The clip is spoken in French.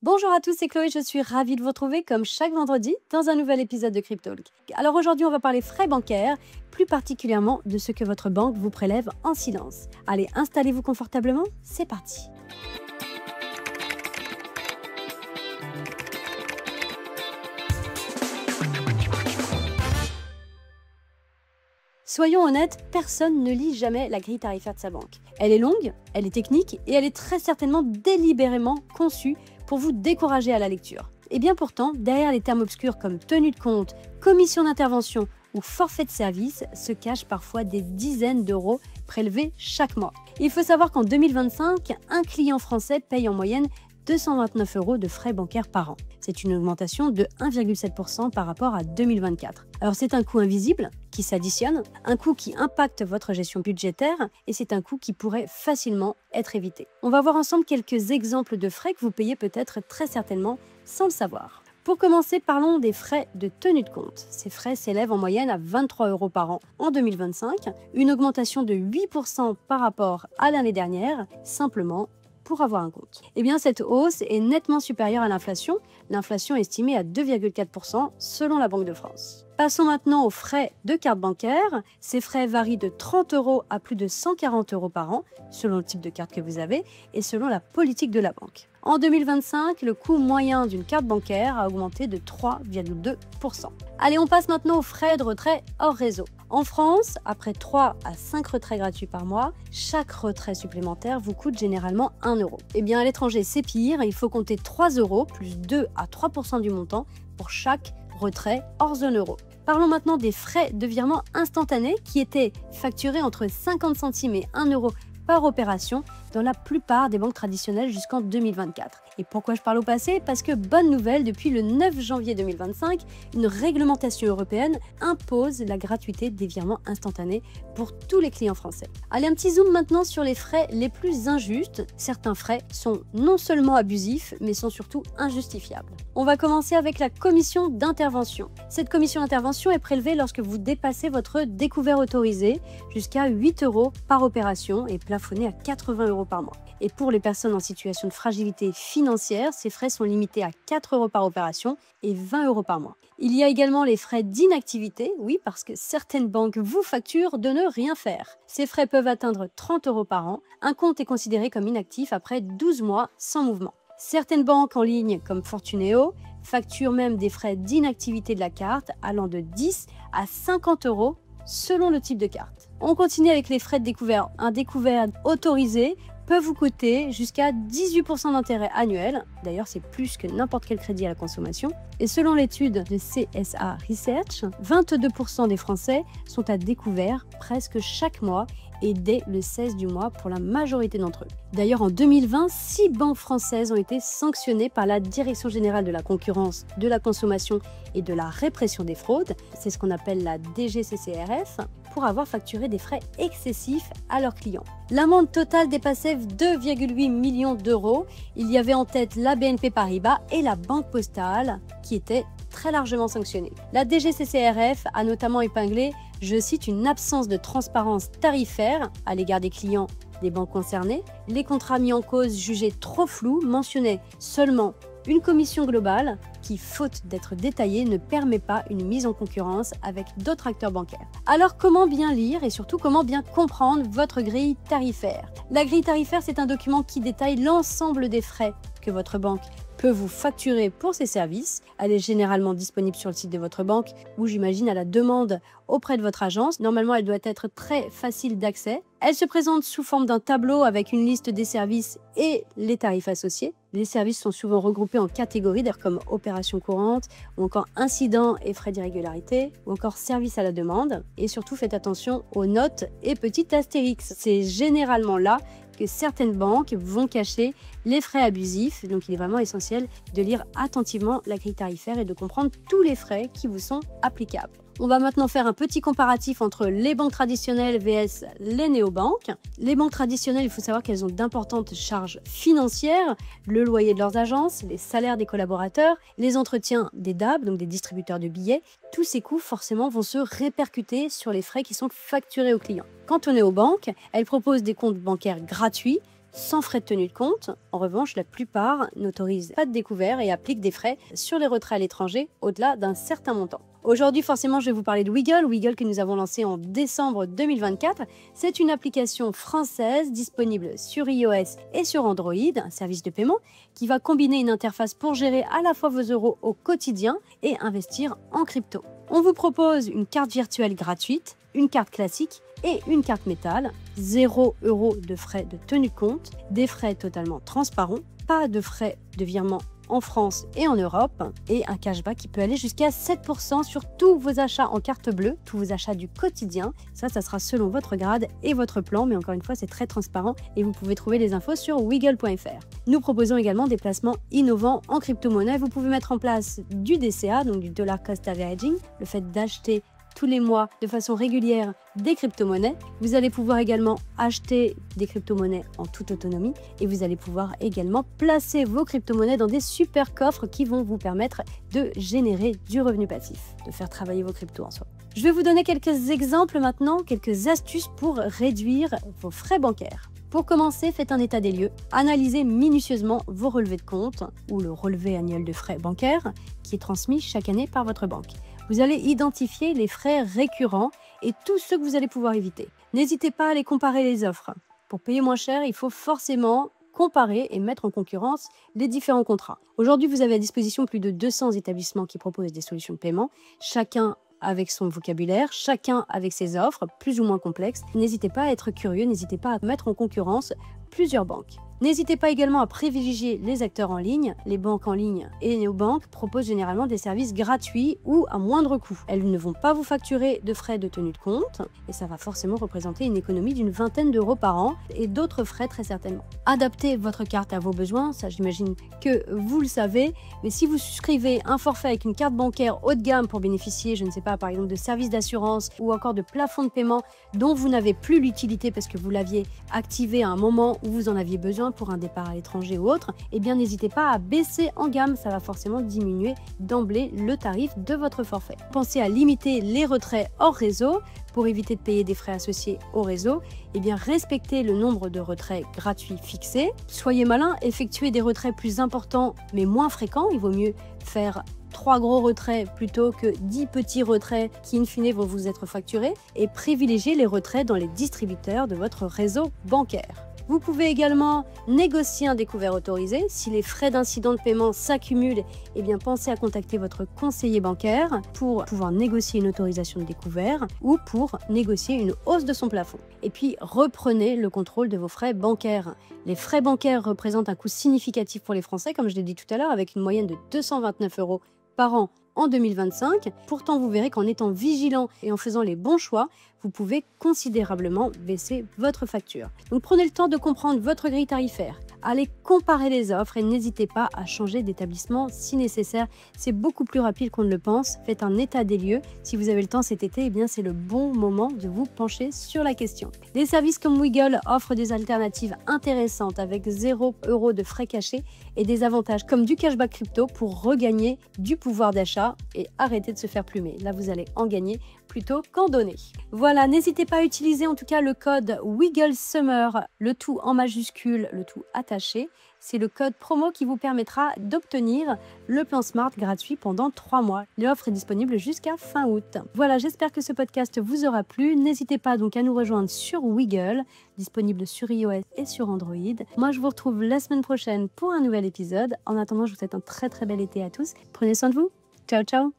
Bonjour à tous, c'est Chloé, je suis ravie de vous retrouver comme chaque vendredi dans un nouvel épisode de Cryptalk. Alors aujourd'hui on va parler frais bancaires, plus particulièrement de ce que votre banque vous prélève en silence. Allez, installez-vous confortablement, c'est parti. Soyons honnêtes, personne ne lit jamais la grille tarifaire de sa banque. Elle est longue, elle est technique et elle est très certainement délibérément conçue pour vous décourager à la lecture. Et bien pourtant, derrière les termes obscurs comme tenue de compte, commission d'intervention ou forfait de service se cachent parfois des dizaines d'euros prélevés chaque mois. Il faut savoir qu'en 2025, un client français paye en moyenne 229 euros de frais bancaires par an. C'est une augmentation de 1,7% par rapport à 2024. Alors c'est un coût invisible qui s'additionne, un coût qui impacte votre gestion budgétaire et c'est un coût qui pourrait facilement être évité. On va voir ensemble quelques exemples de frais que vous payez peut-être très certainement sans le savoir. Pour commencer, parlons des frais de tenue de compte. Ces frais s'élèvent en moyenne à 23 euros par an en 2025, une augmentation de 8% par rapport à l'année dernière, simplement pour avoir un compte. Eh bien, cette hausse est nettement supérieure à l'inflation. L'inflation est estimée à 2,4% selon la Banque de France. Passons maintenant aux frais de carte bancaire. Ces frais varient de 30 euros à plus de 140 euros par an, selon le type de carte que vous avez et selon la politique de la banque. En 2025, le coût moyen d'une carte bancaire a augmenté de 3,2%. Allez, on passe maintenant aux frais de retrait hors réseau. En France, après 3 à 5 retraits gratuits par mois, chaque retrait supplémentaire vous coûte généralement 1 euro. Eh bien, à l'étranger, c'est pire. Il faut compter 3 euros plus 2 à 3% du montant pour chaque retrait hors zone euro. Parlons maintenant des frais de virement instantané qui étaient facturés entre 50 centimes et 1 euro par opération dans la plupart des banques traditionnelles jusqu'en 2024. Et pourquoi je parle au passé? Parce que bonne nouvelle, depuis le 9 janvier 2025, une réglementation européenne impose la gratuité des virements instantanés pour tous les clients français. Allez, un petit zoom maintenant sur les frais les plus injustes. Certains frais sont non seulement abusifs, mais sont surtout injustifiables. On va commencer avec la commission d'intervention. Cette commission d'intervention est prélevée lorsque vous dépassez votre découvert autorisé jusqu'à 8 euros par opération et plafonnée à 80 euros par mois. Et pour les personnes en situation de fragilité financière, ces frais sont limités à 4 euros par opération et 20 euros par mois. Il y a également les frais d'inactivité, oui, parce que certaines banques vous facturent de ne rien faire. Ces frais peuvent atteindre 30 euros par an. Un compte est considéré comme inactif après 12 mois sans mouvement. Certaines banques en ligne, comme Fortuneo, facturent même des frais d'inactivité de la carte allant de 10 à 50 euros selon le type de carte. On continue avec les frais de découvert. Un découvert autorisé peut vous coûter jusqu'à 18% d'intérêt annuel. D'ailleurs, c'est plus que n'importe quel crédit à la consommation. Et selon l'étude de CSA Research, 22% des Français sont à découvert presque chaque mois et dès le 16 du mois pour la majorité d'entre eux. D'ailleurs, en 2020, 6 banques françaises ont été sanctionnées par la Direction générale de la concurrence, de la consommation et de la répression des fraudes. C'est ce qu'on appelle la DGCCRF, pour avoir facturé des frais excessifs à leurs clients. L'amende totale dépassait 2,8 millions d'euros. Il y avait en tête la BNP Paribas et la Banque Postale qui étaient très largement sanctionnées. La DGCCRF a notamment épinglé, je cite, une absence de transparence tarifaire à l'égard des clients des banques concernées. Les contrats mis en cause jugés trop flous mentionnaient seulement une commission globale qui, faute d'être détaillée, ne permet pas une mise en concurrence avec d'autres acteurs bancaires. Alors comment bien lire et surtout comment bien comprendre votre grille tarifaire? La grille tarifaire, c'est un document qui détaille l'ensemble des frais que votre banque peut vous facturer pour ses services. Elle est généralement disponible sur le site de votre banque ou j'imagine à la demande auprès de votre agence. Normalement, elle doit être très facile d'accès. Elle se présente sous forme d'un tableau avec une liste des services et les tarifs associés. Les services sont souvent regroupés en catégories, comme opérations courantes, ou encore incidents et frais d'irrégularité, ou encore services à la demande. Et surtout, faites attention aux notes et petits astérix. C'est généralement là que certaines banques vont cacher les frais abusifs. Donc, il est vraiment essentiel de lire attentivement la grille tarifaire et de comprendre tous les frais qui vous sont applicables. On va maintenant faire un petit comparatif entre les banques traditionnelles vs les néobanques. Les banques traditionnelles, il faut savoir qu'elles ont d'importantes charges financières, le loyer de leurs agences, les salaires des collaborateurs, les entretiens des DAB, donc des distributeurs de billets. Tous ces coûts, forcément, vont se répercuter sur les frais qui sont facturés aux clients. Quant aux néobanques, elles proposent des comptes bancaires gratuits, sans frais de tenue de compte. En revanche, la plupart n'autorisent pas de découvert et appliquent des frais sur les retraits à l'étranger au-delà d'un certain montant. Aujourd'hui, forcément, je vais vous parler de Wiggle. Wiggle que nous avons lancé en décembre 2024. C'est une application française disponible sur iOS et sur Android, un service de paiement qui va combiner une interface pour gérer à la fois vos euros au quotidien et investir en crypto. On vous propose une carte virtuelle gratuite, une carte classique et une carte métal, 0 € de frais de tenue de compte, des frais totalement transparents, pas de frais de virement en France et en Europe, et un cashback qui peut aller jusqu'à 7% sur tous vos achats en carte bleue, tous vos achats du quotidien. Ça sera selon votre grade et votre plan, mais encore une fois, c'est très transparent et vous pouvez trouver les infos sur wiggle.fr. Nous proposons également des placements innovants en crypto-monnaie. Vous pouvez mettre en place du DCA, donc du Dollar Cost Averaging, le fait d'acheter tous les mois de façon régulière des crypto-monnaies. Vous allez pouvoir également acheter des crypto-monnaies en toute autonomie et vous allez pouvoir également placer vos crypto-monnaies dans des super coffres qui vont vous permettre de générer du revenu passif, de faire travailler vos cryptos en soi. Je vais vous donner quelques exemples maintenant, quelques astuces pour réduire vos frais bancaires. Pour commencer, faites un état des lieux. Analysez minutieusement vos relevés de compte ou le relevé annuel de frais bancaires qui est transmis chaque année par votre banque. Vous allez identifier les frais récurrents et tous ceux que vous allez pouvoir éviter. N'hésitez pas à les comparer les offres. Pour payer moins cher, il faut forcément comparer et mettre en concurrence les différents contrats. Aujourd'hui, vous avez à disposition plus de 200 établissements qui proposent des solutions de paiement, chacun avec son vocabulaire, chacun avec ses offres, plus ou moins complexes. N'hésitez pas à être curieux, n'hésitez pas à mettre en concurrence plusieurs banques. N'hésitez pas également à privilégier les acteurs en ligne. Les banques en ligne et les néobanques proposent généralement des services gratuits ou à moindre coût. Elles ne vont pas vous facturer de frais de tenue de compte et ça va forcément représenter une économie d'une vingtaine d'euros par an et d'autres frais très certainement. Adaptez votre carte à vos besoins, ça j'imagine que vous le savez, mais si vous souscrivez un forfait avec une carte bancaire haut de gamme pour bénéficier, je ne sais pas, par exemple de services d'assurance ou encore de plafonds de paiement dont vous n'avez plus l'utilité parce que vous l'aviez activé à un moment où vous en aviez besoin pour un départ à l'étranger ou autre, eh bien n'hésitez pas à baisser en gamme, ça va forcément diminuer d'emblée le tarif de votre forfait. Pensez à limiter les retraits hors réseau pour éviter de payer des frais associés au réseau. Eh bien respectez le nombre de retraits gratuits fixés. Soyez malin, effectuez des retraits plus importants mais moins fréquents. Il vaut mieux faire 3 gros retraits plutôt que 10 petits retraits qui in fine vont vous être facturés et privilégiez les retraits dans les distributeurs de votre réseau bancaire. Vous pouvez également négocier un découvert autorisé. Si les frais d'incident de paiement s'accumulent, eh bien pensez à contacter votre conseiller bancaire pour pouvoir négocier une autorisation de découvert ou pour négocier une hausse de son plafond. Et puis reprenez le contrôle de vos frais bancaires. Les frais bancaires représentent un coût significatif pour les Français, comme je l'ai dit tout à l'heure, avec une moyenne de 229 € par an en 2025. Pourtant, vous verrez qu'en étant vigilant et en faisant les bons choix, vous pouvez considérablement baisser votre facture. Donc prenez le temps de comprendre votre grille tarifaire. Allez comparer les offres et n'hésitez pas à changer d'établissement si nécessaire. C'est beaucoup plus rapide qu'on ne le pense. Faites un état des lieux. Si vous avez le temps cet été, eh bien c'est le bon moment de vous pencher sur la question. Des services comme Wiggle offrent des alternatives intéressantes avec 0 € de frais cachés et des avantages comme du cashback crypto pour regagner du pouvoir d'achat et arrêter de se faire plumer. Là, vous allez en gagner plutôt qu'en donner. Voilà, n'hésitez pas à utiliser en tout cas le code WiggleSummer, le tout en majuscule, le tout attaché. C'est le code promo qui vous permettra d'obtenir le plan Smart gratuit pendant 3 mois. L'offre est disponible jusqu'à fin août. Voilà, j'espère que ce podcast vous aura plu. N'hésitez pas donc à nous rejoindre sur Wiggle, disponible sur iOS et sur Android. Moi, je vous retrouve la semaine prochaine pour un nouvel épisode. En attendant, je vous souhaite un très bel été à tous. Prenez soin de vous. Ciao, ciao.